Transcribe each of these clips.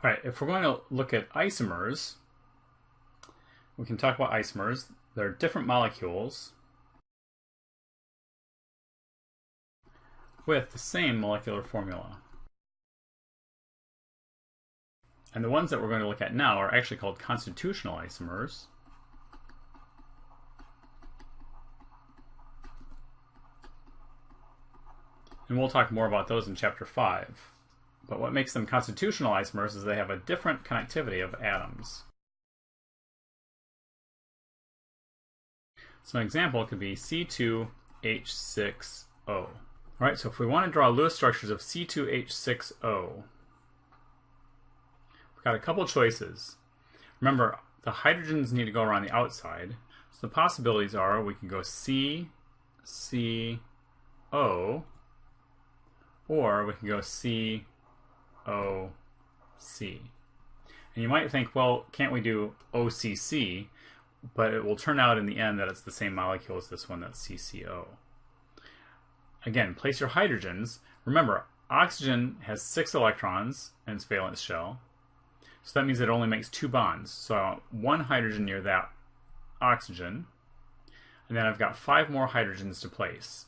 All right, if we're going to look at isomers, we can talk about isomers. They're different molecules with the same molecular formula. And the ones that we're going to look at now are actually called constitutional isomers. And we'll talk more about those in Chapter 5. But what makes them constitutional isomers is they have a different connectivity of atoms. So an example could be C2H6O. All right, so if we want to draw Lewis structures of C2H6O, we've got a couple choices. Remember, the hydrogens need to go around the outside. So the possibilities are we can go C, C, O, or we can go C, O, C. And you might think, well, can't we do OCC? But it will turn out in the end that it's the same molecule as this one, that's CCO. Again, place your hydrogens. Remember, oxygen has 6 electrons in its valence shell. So that means it only makes 2 bonds. So I want 1 hydrogen near that oxygen. And then I've got 5 more hydrogens to place.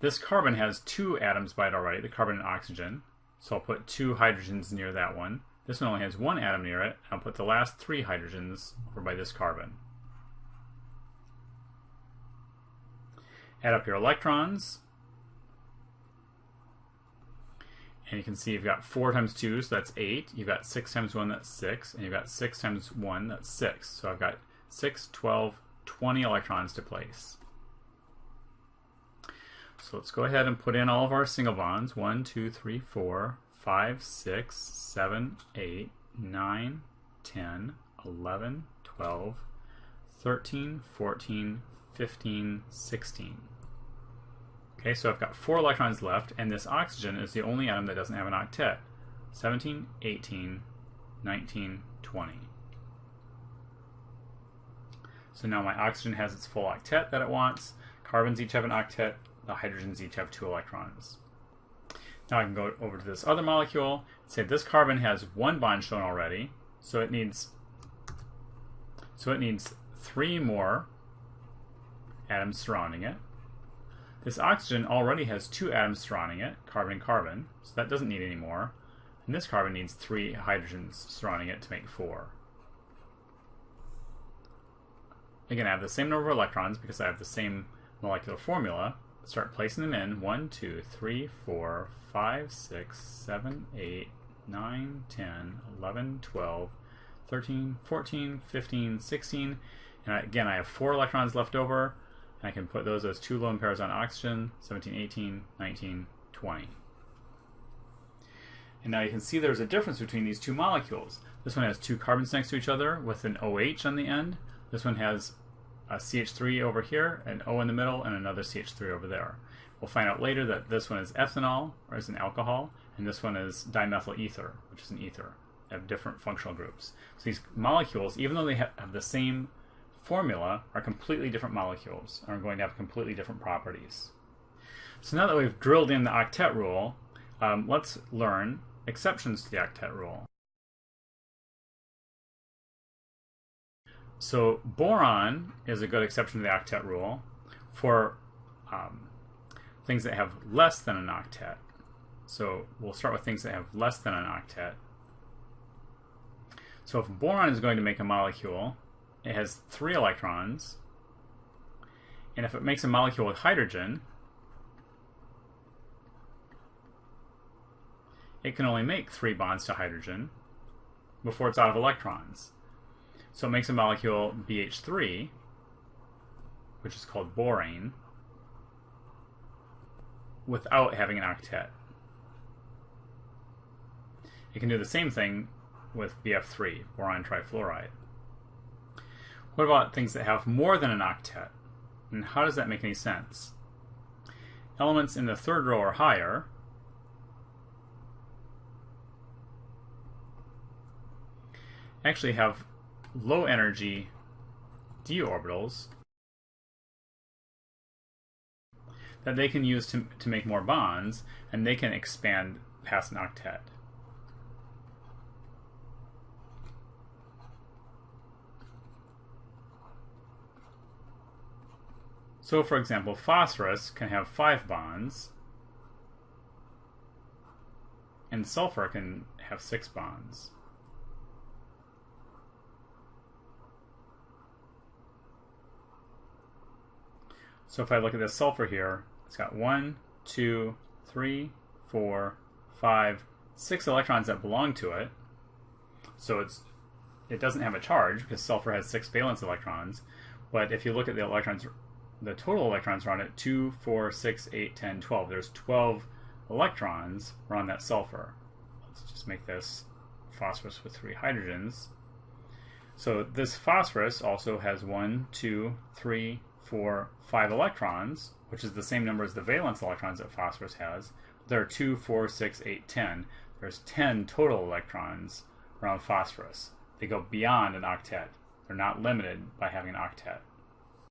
This carbon has 2 atoms by it already, the carbon and oxygen. So I'll put 2 hydrogens near that one. This one only has 1 atom near it. I'll put the last 3 hydrogens over by this carbon. Add up your electrons. And you can see you've got 4 times 2, so that's 8. You've got 6 times 1, that's 6. And you've got 6 times 1, that's 6. So I've got 6, 12, 20 electrons to place. So let's go ahead and put in all of our single bonds. 1, 2, 3, 4, 5, 6, 7, 8, 9, 10, 11, 12, 13, 14, 15, 16. Okay, so I've got 4 electrons left, and this oxygen is the only atom that doesn't have an octet. 17, 18, 19, 20. So now my oxygen has its full octet that it wants. Carbons each have an octet. The hydrogens each have 2 electrons. Now I can go over to this other molecule and say this carbon has 1 bond shown already, so it needs 3 more atoms surrounding it. This oxygen already has 2 atoms surrounding it, carbon and carbon, so that doesn't need any more. And this carbon needs 3 hydrogens surrounding it to make 4. Again, I have the same number of electrons because I have the same molecular formula. Start placing them in. 1, 2, 3, 4, 5, 6, 7, 8, 9, 10, 11, 12, 13, 14, 15, 16. And again, I have 4 electrons left over. And I can put those as 2 lone pairs on oxygen. 17, 18, 19, 20. And now you can see there's a difference between these 2 molecules. This one has 2 carbons next to each other with an OH on the end. This one has a CH3 over here, an O in the middle, and another CH3 over there. We'll find out later that this one is ethanol, or is an alcohol, and this one is dimethyl ether, which is an ether. They have different functional groups. So these molecules, even though they have the same formula, are completely different molecules, and are going to have completely different properties. So now that we've drilled in the octet rule, let's learn exceptions to the octet rule. So boron is a good exception to the octet rule for things that have less than an octet. So we'll start with things that have less than an octet. So if boron is going to make a molecule, it has 3 electrons, and if it makes a molecule with hydrogen, it can only make 3 bonds to hydrogen before it's out of electrons. So it makes a molecule BH3, which is called borane, without having an octet. It can do the same thing with BF3, boron trifluoride. What about things that have more than an octet? And how does that make any sense? Elements in the 3rd row or higher actually have low energy d orbitals that they can use to make more bonds, and they can expand past an octet. So for example, phosphorus can have 5 bonds, and sulfur can have 6 bonds. So if I look at this sulfur here, it's got 1, 2, 3, 4, 5, 6 electrons that belong to it. So it doesn't have a charge because sulfur has 6 valence electrons. But if you look at the electrons, the total electrons around it, 2, 4, 6, 8, 10, 12. There's 12 electrons around that sulfur. Let's just make this phosphorus with 3 hydrogens. So this phosphorus also has 1, 2, 3, 4, 5 electrons, which is the same number as the valence electrons that phosphorus has. There are 2, 4, 6, 8, 10. There's 10 total electrons around phosphorus. They go beyond an octet. They're not limited by having an octet.